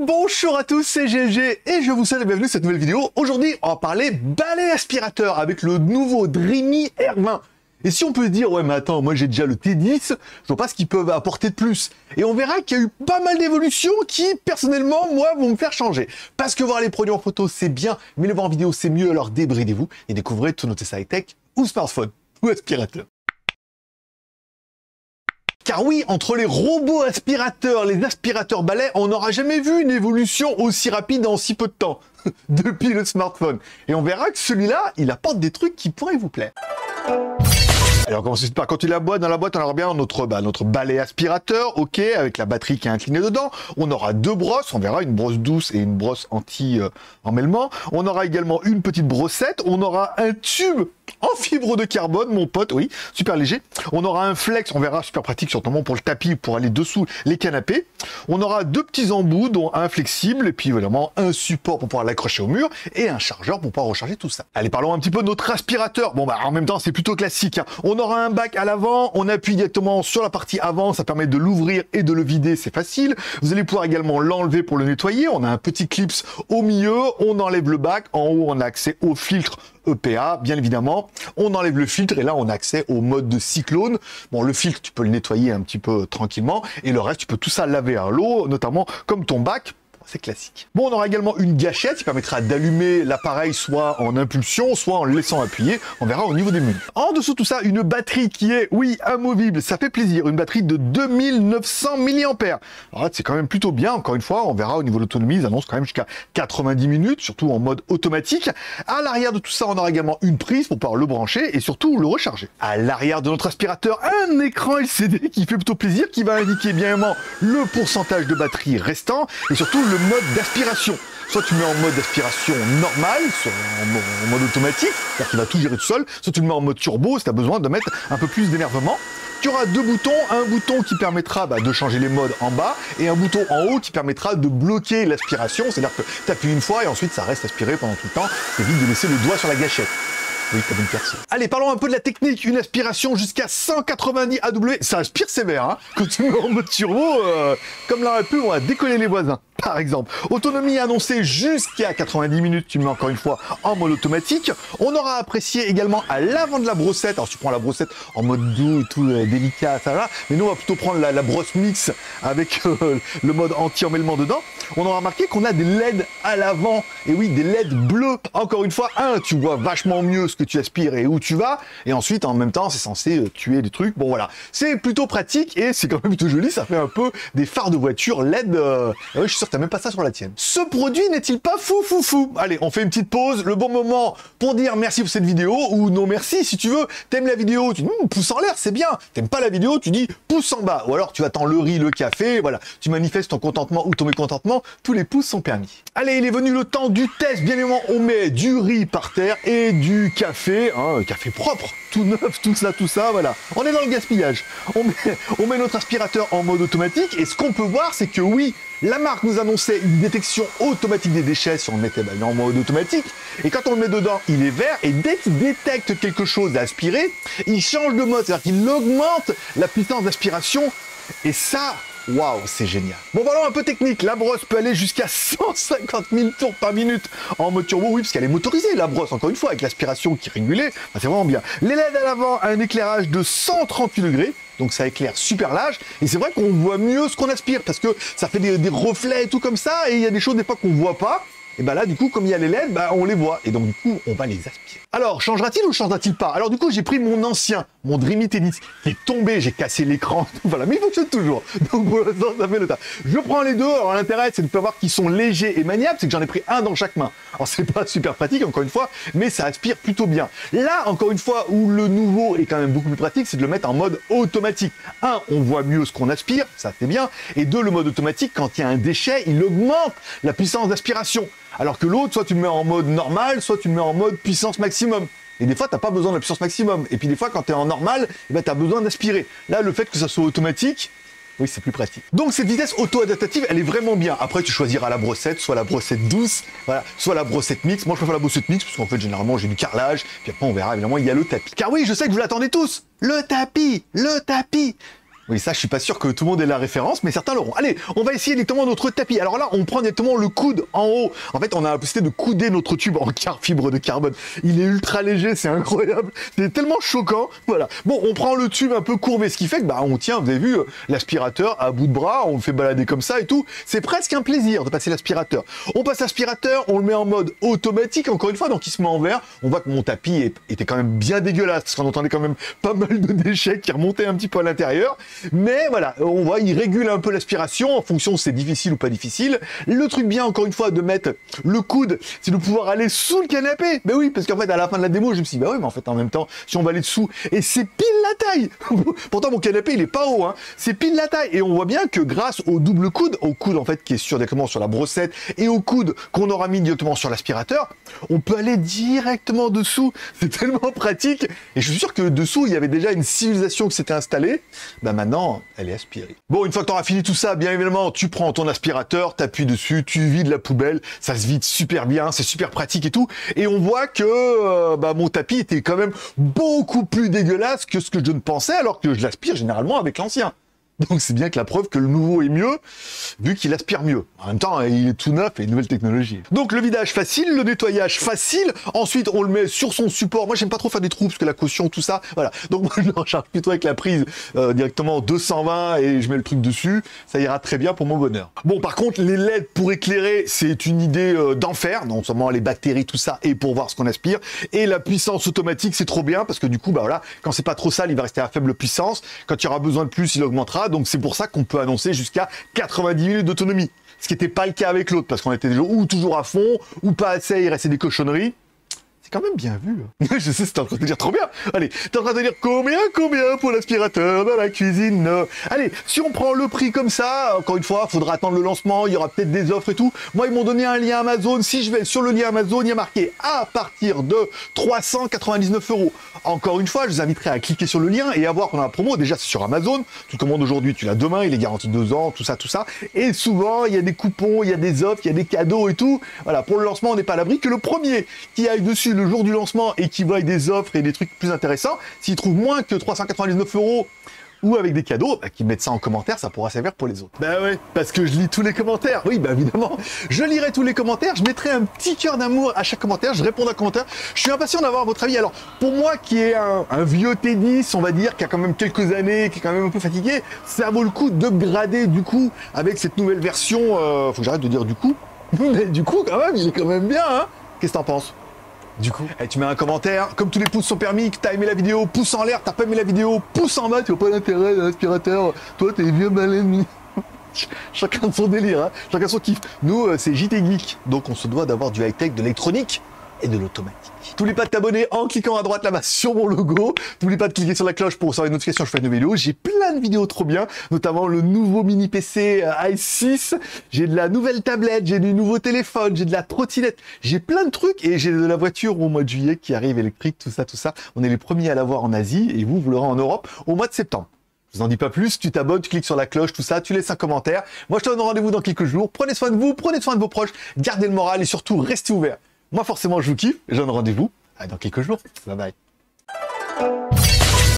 Bonjour à tous, c'est GLG et je vous souhaite la bienvenue dans cette nouvelle vidéo. Aujourd'hui, on va parler balai aspirateur avec le nouveau Dreamy R20. Et si on peut se dire, ouais mais attends, moi j'ai déjà le T10, je vois pas ce qu'ils peuvent apporter de plus. Et on verra qu'il y a eu pas mal d'évolutions qui, personnellement, moi, vont me faire changer. Parce que voir les produits en photo, c'est bien, mais le voir en vidéo, c'est mieux, alors débridez-vous et découvrez tout notre high-tech ou smartphone ou aspirateur. Car oui, entre les robots aspirateurs, les aspirateurs balais, on n'aura jamais vu une évolution aussi rapide en si peu de temps, depuis le smartphone. Et on verra que celui-là, il apporte des trucs qui pourraient vous plaire. Alors, on commence par quand il la boîte. Dans la boîte, on aura bien notre balai aspirateur, ok, avec la batterie qui est inclinée dedans. On aura deux brosses, on verra, une brosse douce et une brosse anti-emmêlement. On aura également une petite brossette. On aura un tube en fibre de carbone, mon pote, oui, super léger. On aura un flex, on verra, super pratique, surtout pour le tapis, pour aller dessous les canapés. On aura deux petits embouts, dont un flexible, et puis évidemment un support pour pouvoir l'accrocher au mur, et un chargeur pour pouvoir recharger tout ça. Allez, parlons un petit peu de notre aspirateur. Bon, bah, en même temps, c'est plutôt classique, hein. On aura un bac à l'avant, on appuie directement sur la partie avant, ça permet de l'ouvrir et de le vider, c'est facile. Vous allez pouvoir également l'enlever pour le nettoyer. On a un petit clips au milieu, on enlève le bac, en haut, on a accès au filtre EPA, bien évidemment. On enlève le filtre et là, on a accès au mode de cyclone. Bon, le filtre, tu peux le nettoyer un petit peu tranquillement et le reste, tu peux tout ça laver à l'eau, notamment comme ton bac. C'est classique. Bon, on aura également une gâchette qui permettra d'allumer l'appareil soit en impulsion, soit en le laissant appuyer. On verra au niveau des menus. En dessous de tout ça, une batterie qui est, oui, amovible. Ça fait plaisir. Une batterie de 2900 mAh. Alors là, c'est quand même plutôt bien. Encore une fois, on verra au niveau de l'autonomie. Ils annoncent quand même jusqu'à 90 minutes, surtout en mode automatique. À l'arrière de tout ça, on aura également une prise pour pouvoir le brancher et surtout le recharger. À l'arrière de notre aspirateur, un écran LCD qui fait plutôt plaisir, qui va indiquer bien évidemment le pourcentage de batterie restant et surtout le mode d'aspiration. Soit tu mets en mode d'aspiration normal, soit en mode automatique, c'est-à-dire qu'il va tout gérer tout seul, soit tu le mets en mode turbo si tu as besoin de mettre un peu plus d'énervement. Tu auras deux boutons, un bouton qui permettra de changer les modes en bas et un bouton en haut qui permettra de bloquer l'aspiration, c'est-à-dire que tu appuies une fois et ensuite ça reste aspiré pendant tout le temps, ça évite de laisser le doigt sur la gâchette. Oui, comme une personne. Allez, parlons un peu de la technique. Une aspiration jusqu'à 190 AW. Ça aspire sévère, hein. Quand tu mets en mode turbo, comme l'aurait pu, on va décoller les voisins, par exemple. Autonomie annoncée jusqu'à 90 minutes. Tu mets encore une fois en mode automatique. On aura apprécié également à l'avant de la brossette. Alors, tu prends la brossette en mode doux et tout délicat, ça va. Mais nous, on va plutôt prendre la brosse mix avec le mode anti-emmêlement dedans. On aura remarqué qu'on a des LED à l'avant. Et oui, des LED bleus. Encore une fois, tu vois vachement mieux ce que tu aspires et où tu vas, et ensuite en même temps c'est censé tuer des trucs. Bon voilà, c'est plutôt pratique et c'est quand même plutôt joli, ça fait un peu des phares de voiture LED. Ouais, je suis sûr que t'as même pas ça sur la tienne. Ce produit n'est-il pas fou? Allez, on fait une petite pause, le bon moment pour dire merci pour cette vidéo, ou non merci si tu veux. T'aimes la vidéo, tu dis pouce en l'air, c'est bien. T'aimes pas la vidéo, tu dis pouce en bas, ou alors tu attends le riz, le café, voilà, tu manifestes ton contentement ou ton mécontentement, tous les pouces sont permis. Allez, il est venu le temps du test. Bien évidemment, on met du riz par terre et du café, hein, café propre, tout neuf, tout ça, voilà. On est dans le gaspillage. On met notre aspirateur en mode automatique et ce qu'on peut voir, c'est que oui, la marque nous annonçait une détection automatique des déchets si on le mettait en mode automatique. Et quand on le met dedans, il est vert et dès qu'il détecte quelque chose à aspirer, il change de mode, c'est-à-dire qu'il augmente la puissance d'aspiration et ça... Waouh, c'est génial. Bon, voilà un peu technique. La brosse peut aller jusqu'à 150 000 tours par minute en mode turbo. Oui, parce qu'elle est motorisée, la brosse, encore une fois, avec l'aspiration qui est régulée. C'est vraiment bien. Les LED à l'avant, un éclairage de 138 degrés. Donc ça éclaire super large. Et c'est vrai qu'on voit mieux ce qu'on aspire parce que ça fait des reflets et tout comme ça. Et il y a des choses des fois qu'on voit pas. Et là, du coup, comme il y a les LED, on les voit. Et donc, du coup, on va les aspirer. Alors, changera-t-il ou changera-t-il pas? Alors, du coup, j'ai pris mon ancien, mon Dreamy T10, qui est tombé, j'ai cassé l'écran, voilà, mais il fonctionne toujours. Donc, pour l'instant, ça fait le tas. Je prends les deux. Alors, l'intérêt, c'est de pouvoir voir qu'ils sont légers et maniables. C'est que j'en ai pris un dans chaque main. Alors, c'est pas super pratique, encore une fois, mais ça aspire plutôt bien. Là, encore une fois, où le nouveau est quand même beaucoup plus pratique, c'est de le mettre en mode automatique. Un, on voit mieux ce qu'on aspire, ça c'est bien. Et deux, le mode automatique, quand il y a un déchet, il augmente la puissance d'aspiration. Alors que l'autre, soit tu le mets en mode normal, soit tu le mets en mode puissance maximum. Et des fois, tu n'as pas besoin de la puissance maximum. Et puis des fois, quand tu es en normal, tu as besoin d'aspirer. Là, le fait que ça soit automatique, oui, c'est plus pratique. Donc cette vitesse auto-adaptative, elle est vraiment bien. Après, tu choisiras la brossette, soit la brossette douce, voilà, soit la brossette mix. Moi, je préfère la brossette mix, parce qu'en fait, généralement, j'ai du carrelage. Puis après, on verra, évidemment, il y a le tapis. Car oui, je sais que vous l'attendez tous. Le tapis. Oui, ça, je suis pas sûr que tout le monde ait la référence, mais certains l'auront. Allez, on va essayer directement notre tapis. Alors là, on prend directement le coude en haut. En fait, on a la possibilité de couder notre tube en fibre de carbone. Il est ultra léger, c'est incroyable. C'est tellement choquant. Voilà. Bon, on prend le tube un peu courbé, ce qui fait que, bah, on tient, vous avez vu, l'aspirateur à bout de bras, on le fait balader comme ça et tout. C'est presque un plaisir de passer l'aspirateur. On passe l'aspirateur, on le met en mode automatique, encore une fois, donc il se met en vert. On voit que mon tapis était quand même bien dégueulasse, parce qu'on entendait quand même pas mal de déchets qui remontaient un petit peu à l'intérieur. Mais voilà, on voit, il régule un peu l'aspiration en fonction si c'est difficile ou pas difficile. Le truc bien, encore une fois, de mettre le coude, c'est de pouvoir aller sous le canapé. Ben oui, parce qu'en fait, à la fin de la démo, je me suis dit, bah oui, mais en fait, en même temps, si on va aller dessous, et c'est pile la taille. Pourtant, mon canapé, il est pas haut, hein. C'est pile la taille. Et on voit bien que grâce au double coude, au coude, en fait, qui est directement sur la brossette, et au coude qu'on aura mis directement sur l'aspirateur, on peut aller directement dessous. C'est tellement pratique. Et je suis sûr que dessous, il y avait déjà une civilisation qui s'était installée. Ben maintenant, elle est aspirée. Bon, une fois que tu auras fini tout ça, bien évidemment, tu prends ton aspirateur, t'appuies dessus, tu vides la poubelle, ça se vide super bien, c'est super pratique et tout. Et on voit que mon tapis était quand même beaucoup plus dégueulasse que ce que je ne pensais, alors que je l'aspire généralement avec l'ancien. Donc c'est bien que la preuve que le nouveau est mieux, vu qu'il aspire mieux. En même temps, il est tout neuf et une nouvelle technologie. Donc le vidage facile, le nettoyage facile. Ensuite, on le met sur son support. Moi, j'aime pas trop faire des trous parce que la caution, tout ça, voilà. Donc moi, je le recharge plutôt avec la prise directement 220 et je mets le truc dessus. Ça ira très bien pour mon bonheur. Bon, par contre, les LED pour éclairer, c'est une idée d'enfer. Non seulement les bactéries, tout ça, et pour voir ce qu'on aspire. Et la puissance automatique, c'est trop bien parce que du coup, bah voilà, quand c'est pas trop sale, il va rester à faible puissance. Quand il y aura besoin de plus, il augmentera. Donc c'est pour ça qu'on peut annoncer jusqu'à 90 minutes d'autonomie. Ce qui n'était pas le cas avec l'autre, parce qu'on était déjà ou toujours à fond, ou pas assez, il restait des cochonneries. C'est quand même bien vu. Hein. Je sais, c'était en train de dire trop bien. Allez, t'es en train de dire combien pour l'aspirateur dans la cuisine. Allez, si on prend le prix comme ça, encore une fois, il faudra attendre le lancement, il y aura peut-être des offres et tout. Moi, ils m'ont donné un lien Amazon. Si je vais sur le lien Amazon, il y a marqué à partir de 399 €. Encore une fois, je vous inviterai à cliquer sur le lien et à voir qu'on a la promo. Déjà, c'est sur Amazon. Tu commandes aujourd'hui, tu l'as demain, il est garanti 2 ans, tout ça, tout ça. Et souvent, il y a des coupons, il y a des offres, il y a des cadeaux et tout. Voilà, pour le lancement, on n'est pas à l'abri que le premier qui aille dessus le jour du lancement et qui voit des offres et des trucs plus intéressants, s'il trouve moins que 399 € ou avec des cadeaux, bah, qu'ils mettent ça en commentaire, ça pourra servir pour les autres. Bah ouais, parce que je lis tous les commentaires. Oui, bah évidemment, je lirai tous les commentaires, je mettrai un petit cœur d'amour à chaque commentaire, je répondrai aux commentaires. Je suis impatient d'avoir votre avis. Alors, pour moi qui est un vieux tennis, on va dire, qui a quand même quelques années, qui est quand même un peu fatigué, ça vaut le coup d'upgrader du coup avec cette nouvelle version. Faut que j'arrête de dire du coup. Mais du coup, quand même, il est quand même bien, hein. Qu'est-ce que t'en penses? Du coup, tu mets un commentaire, comme tous les pouces sont permis, que t'as aimé la vidéo, pouce en l'air, t'as pas aimé la vidéo, pouce en bas, tu vois pas l'intérêt de l'aspirateur, toi t'es vieux malin. Chacun de son délire, hein. Chacun son kiff. Nous, c'est JT Geek, donc on se doit d'avoir du high-tech, de l'électronique et de l'automatique. N'oublie pas de t'abonner en cliquant à droite là-bas sur mon logo. N'oublie pas de cliquer sur la cloche pour recevoir une notification, je fais une vidéo. J'ai plein de vidéos trop bien, notamment le nouveau mini PC i6. J'ai de la nouvelle tablette, j'ai du nouveau téléphone, j'ai de la trottinette. J'ai plein de trucs et j'ai de la voiture au mois de juillet qui arrive électrique, tout ça, tout ça. On est les premiers à l'avoir en Asie et vous l'aurez en Europe au mois de septembre. Je vous en dis pas plus, tu t'abonnes, tu cliques sur la cloche, tout ça, tu laisses un commentaire. Moi, je te donne rendez-vous dans quelques jours. Prenez soin de vous, prenez soin de vos proches, gardez le moral et surtout, restez ouverts. Moi, forcément, je vous kiffe et je donne rendez-vous dans quelques jours. Bye bye.